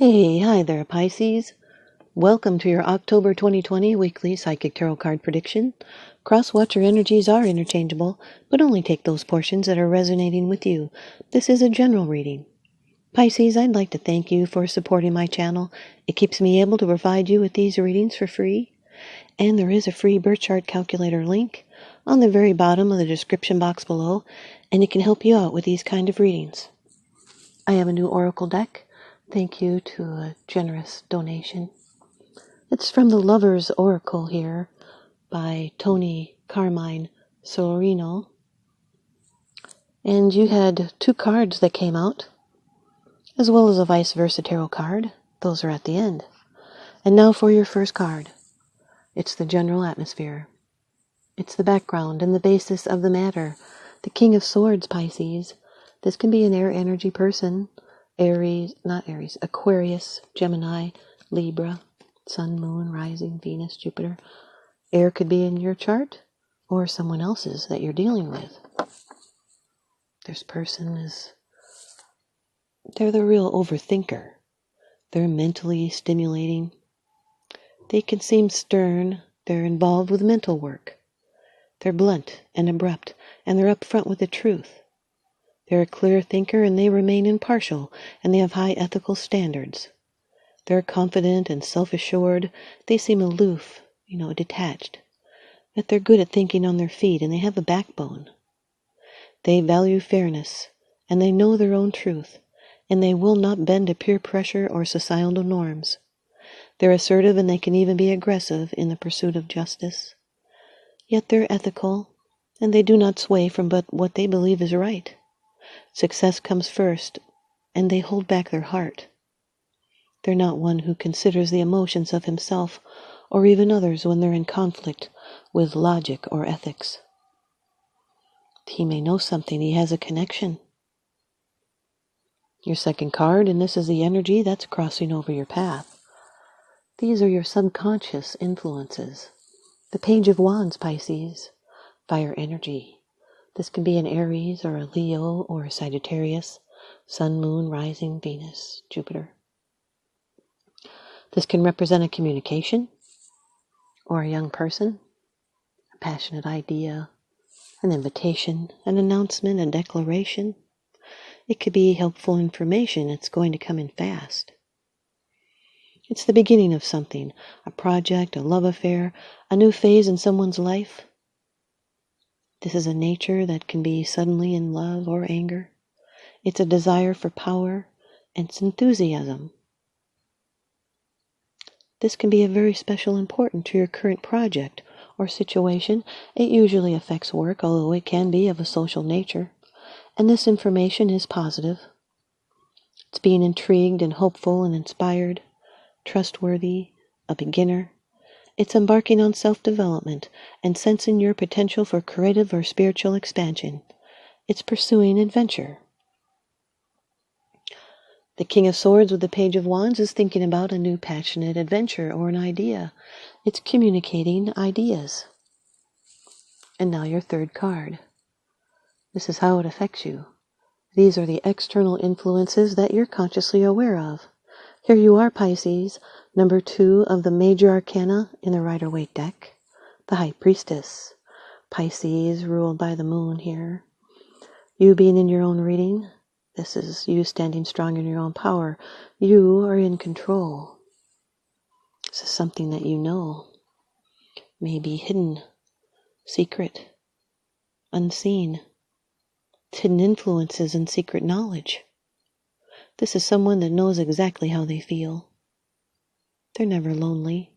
Hey, hi there, Pisces. Welcome to your October 2020 weekly Psychic Tarot card prediction. Cross-watcher energies are interchangeable, but only take those portions that are resonating with you. This is a general reading. Pisces, I'd like to thank you for supporting my channel. It keeps me able to provide you with these readings for free. And there is a free birth chart calculator link on the very bottom of the description box below, and it can help you out with these kind of readings. I have a new oracle deck. Thank you to a generous donation. It's from the Lover's Oracle here by Toni, Carmine, Salerno. And you had two cards that came out, as well as a ViceVersa Tarot card. Those are at the end. And now for your first card. It's the general atmosphere. It's the background and the basis of the matter. The King of Swords, Pisces. This can be an air energy person. Aquarius, Gemini, Libra, Sun, Moon, Rising, Venus, Jupiter. Air could be in your chart or someone else's that you're dealing with. This person they're the real overthinker. They're mentally stimulating. They can seem stern. They're involved with mental work. They're blunt and abrupt, and they're upfront with the truth. They're a clear thinker, and they remain impartial, and they have high ethical standards. They're confident and self-assured. They seem aloof, detached. But they're good at thinking on their feet, and they have a backbone. They value fairness, and they know their own truth, and they will not bend to peer pressure or societal norms. They're assertive, and they can even be aggressive in the pursuit of justice. Yet they're ethical, and they do not sway from but what they believe is right. Success comes first, and they hold back their heart. They're not one who considers the emotions of himself or even others when they're in conflict with logic or ethics. He may know something, he has a connection. Your second card, and this is the energy that's crossing over your path. These are your subconscious influences. The Page of Wands, Pisces, fire energy. This can be an Aries or a Leo or a Sagittarius, Sun, Moon, Rising, Venus, Jupiter. This can represent a communication or a young person, a passionate idea, an invitation, an announcement, a declaration. It could be helpful information. It's going to come in fast. It's the beginning of something, a project, a love affair, a new phase in someone's life. This is a nature that can be suddenly in love or anger. It's a desire for power, and it's enthusiasm. This can be a very special important to your current project or situation. It usually affects work, although it can be of a social nature. And this information is positive. It's being intrigued and hopeful and inspired, trustworthy, a beginner. It's embarking on self-development and sensing your potential for creative or spiritual expansion. It's pursuing adventure. The King of Swords with the Page of Wands is thinking about a new passionate adventure or an idea. It's communicating ideas. And now your third card. This is how it affects you. These are the external influences that you're consciously aware of. Here you are, Pisces, number 2 of the major arcana in the Rider-Waite deck, the High Priestess. Pisces, ruled by the moon here. You being in your own reading, this is you standing strong in your own power. You are in control. This is something that you know. May be hidden, secret, unseen. Hidden influences and secret knowledge. This is someone that knows exactly how they feel. They're never lonely.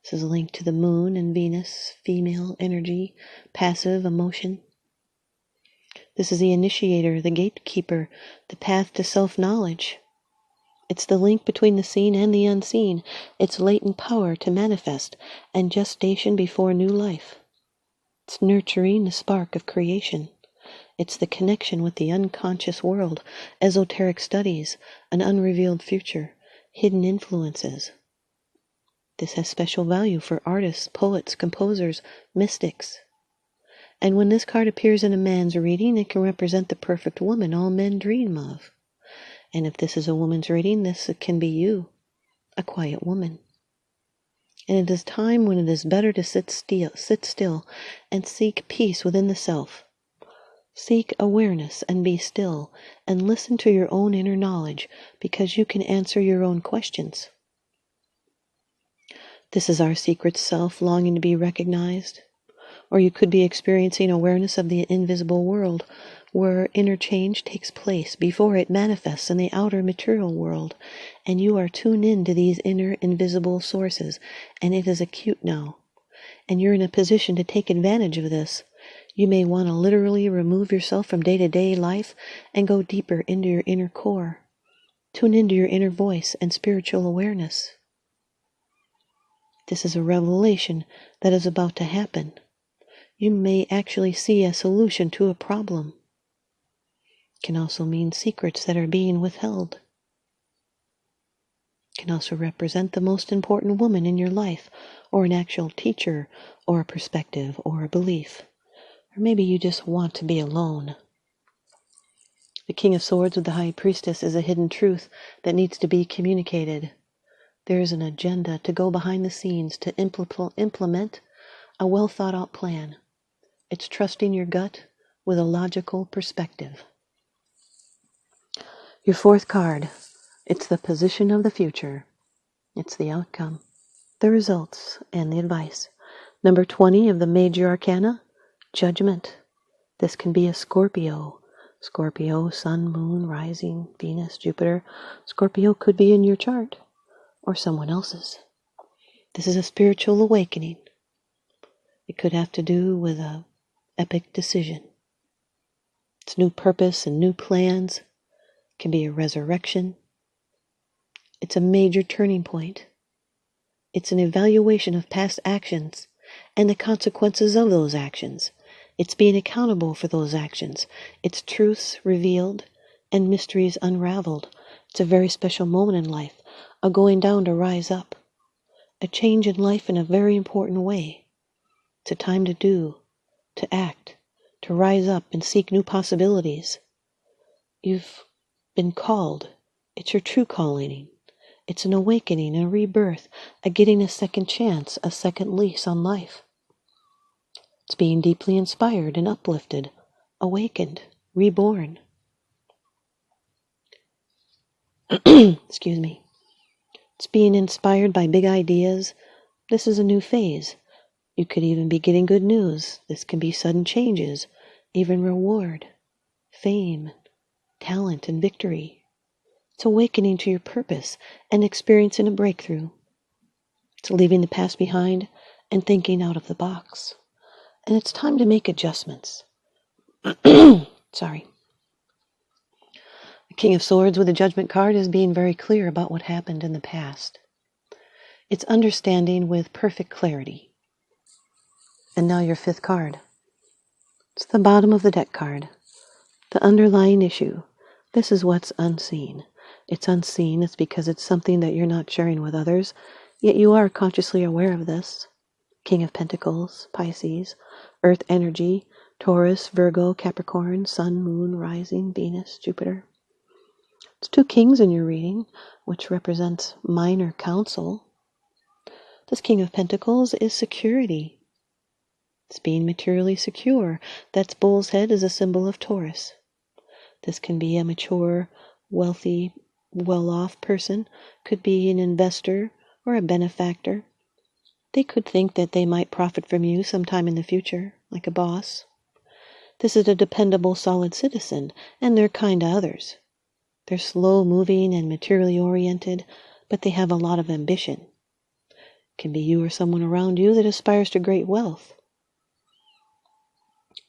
This is linked to the moon and Venus, female energy, passive emotion. This is the initiator, the gatekeeper, the path to self-knowledge. It's the link between the seen and the unseen. It's latent power to manifest and gestation before new life. It's nurturing the spark of creation. It's the connection with the unconscious world, esoteric studies, an unrevealed future, hidden influences. This has special value for artists, poets, composers, mystics. And when this card appears in a man's reading, it can represent the perfect woman all men dream of. And if this is a woman's reading, this can be you, a quiet woman. And it is time when it is better to sit still and seek peace within the self. Seek awareness and be still and listen to your own inner knowledge, because you can answer your own questions. This is our secret self longing to be recognized. Or you could be experiencing awareness of the invisible world, where interchange takes place before it manifests in the outer material world, and you are tuned in to these inner invisible sources, and it is acute now. And you're in a position to take advantage of this. You may want to literally remove yourself from day-to-day life and go deeper into your inner core. Tune into your inner voice and spiritual awareness. This is a revelation that is about to happen. You may actually see a solution to a problem. It can also mean secrets that are being withheld. It can also represent the most important woman in your life, or an actual teacher, or a perspective, or a belief. Or maybe you just want to be alone. The King of Swords with the High Priestess is a hidden truth that needs to be communicated. There is an agenda to go behind the scenes to implement a well-thought-out plan. It's trusting your gut with a logical perspective. Your fourth card, it's the position of the future. It's the outcome, the results, and the advice. Number 20 of the Major Arcana, Judgment. This can be a Scorpio. Scorpio, Sun, Moon, Rising, Venus, Jupiter. Scorpio could be in your chart or someone else's. This is a spiritual awakening. It could have to do with a epic decision. It's new purpose and new plans. It can be a resurrection. It's a major turning point. It's an evaluation of past actions and the consequences of those actions. It's being accountable for those actions. It's truths revealed and mysteries unraveled. It's a very special moment in life, a going down to rise up, a change in life in a very important way. It's a time to do, to act, to rise up and seek new possibilities. You've been called. It's your true calling. It's an awakening, a rebirth, a getting a second chance, a second lease on life. It's being deeply inspired and uplifted, awakened, reborn. Excuse me. It's being inspired by big ideas. This is a new phase. You could even be getting good news. This can be sudden changes, even reward, fame, talent, and victory. It's awakening to your purpose and experiencing a breakthrough. It's leaving the past behind and thinking out of the box. And it's time to make adjustments. Sorry. The King of Swords with the Judgment card is being very clear about what happened in the past. It's understanding with perfect clarity. And now your fifth card. It's the bottom of the deck card. The underlying issue. This is what's unseen. It's unseen. It's because it's something that you're not sharing with others, yet you are consciously aware of this. King of Pentacles, Pisces, Earth energy, Taurus, Virgo, Capricorn, Sun, Moon, Rising, Venus, Jupiter. It's two kings in your reading, which represents minor counsel. This King of Pentacles is security. It's being materially secure. That's bull's head is a symbol of Taurus. This can be a mature, wealthy, well-off person. Could be an investor or a benefactor. They could think that they might profit from you sometime in the future, like a boss. This is a dependable, solid citizen, and they're kind to others. They're slow-moving and materially oriented, but they have a lot of ambition. It can be you or someone around you that aspires to great wealth.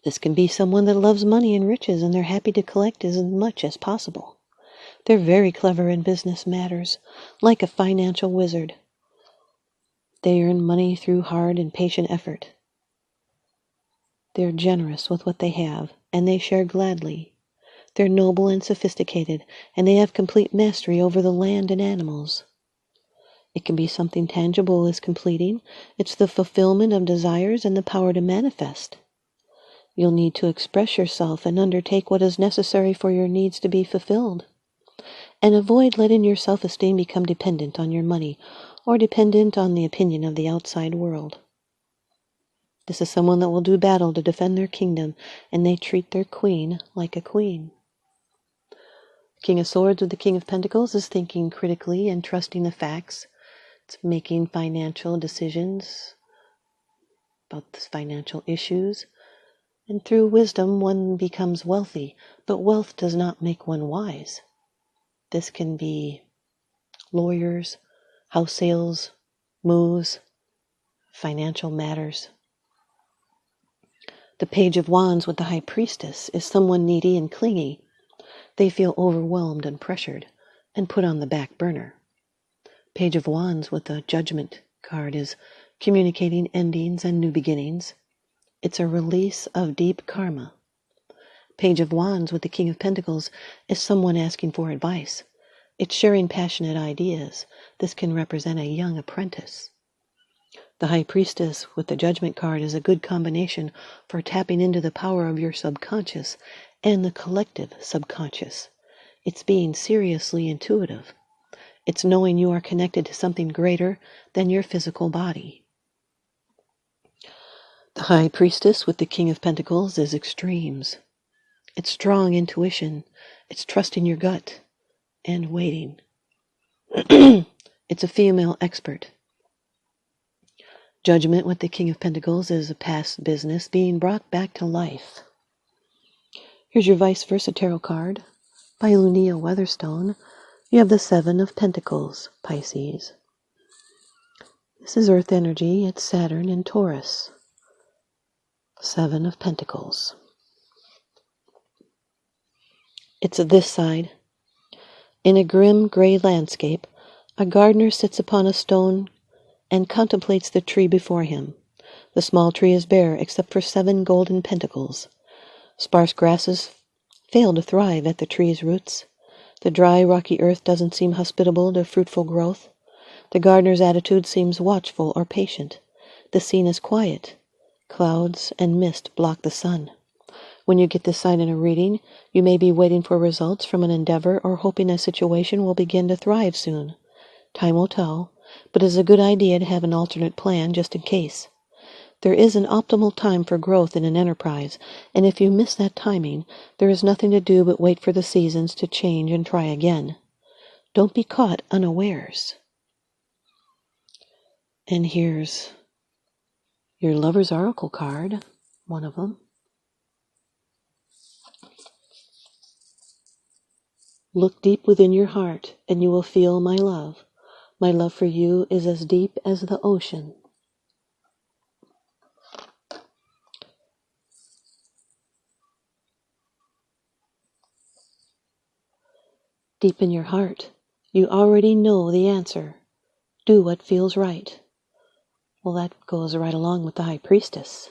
This can be someone that loves money and riches, and they're happy to collect as much as possible. They're very clever in business matters, like a financial wizard. They earn money through hard and patient effort. They're generous with what they have, and they share gladly. They're noble and sophisticated, and they have complete mastery over the land and animals. It can be something tangible as completing. It's the fulfillment of desires and the power to manifest. You'll need to express yourself and undertake what is necessary for your needs to be fulfilled. And avoid letting your self-esteem become dependent on your money or dependent on the opinion of the outside world. This is someone that will do battle to defend their kingdom, and they treat their queen like a queen. King of Swords with the King of Pentacles is thinking critically and trusting the facts. It's making financial decisions about the financial issues. And through wisdom, one becomes wealthy, but wealth does not make one wise. This can be lawyers, house sales, moves, financial matters. The Page of Wands with the High Priestess is someone needy and clingy. They feel overwhelmed and pressured and put on the back burner. Page of Wands with the Judgment card is communicating endings and new beginnings. It's a release of deep karma. Page of Wands with the King of Pentacles is someone asking for advice. It's sharing passionate ideas. This can represent a young apprentice. The High Priestess with the Judgment card is a good combination for tapping into the power of your subconscious and the collective subconscious. It's being seriously intuitive. It's knowing you are connected to something greater than your physical body. The High Priestess with the King of Pentacles is extremes. It's strong intuition. It's trusting your gut and waiting. It's a female expert. Judgment with the King of Pentacles is a past business being brought back to life. Here's your ViceVersa Tarot card by Lunaea Weatherstone. You have the Seven of Pentacles, Pisces. This is Earth energy. It's Saturn in Taurus. Seven of Pentacles. It's this side. In a grim gray landscape, a gardener sits upon a stone and contemplates the tree before him. The small tree is bare except for 7 golden pentacles. Sparse grasses fail to thrive at the tree's roots. The dry, rocky earth doesn't seem hospitable to fruitful growth. The gardener's attitude seems watchful or patient. The scene is quiet. Clouds and mist block the sun. When you get this sign in a reading, you may be waiting for results from an endeavor or hoping a situation will begin to thrive soon. Time will tell, but it's a good idea to have an alternate plan just in case. There is an optimal time for growth in an enterprise, and if you miss that timing, there is nothing to do but wait for the seasons to change and try again. Don't be caught unawares. And here's your Lover's Oracle card, one of them. Look deep within your heart, and you will feel my love. My love for you is as deep as the ocean. Deep in your heart, you already know the answer. Do what feels right. Well, that goes right along with the High Priestess.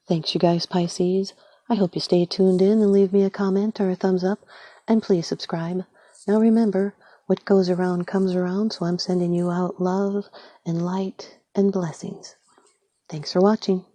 Thanks, you guys, Pisces. I hope you stay tuned in and leave me a comment or a thumbs up, and please subscribe. Now remember, what goes around comes around, so I'm sending you out love and light and blessings. Thanks for watching.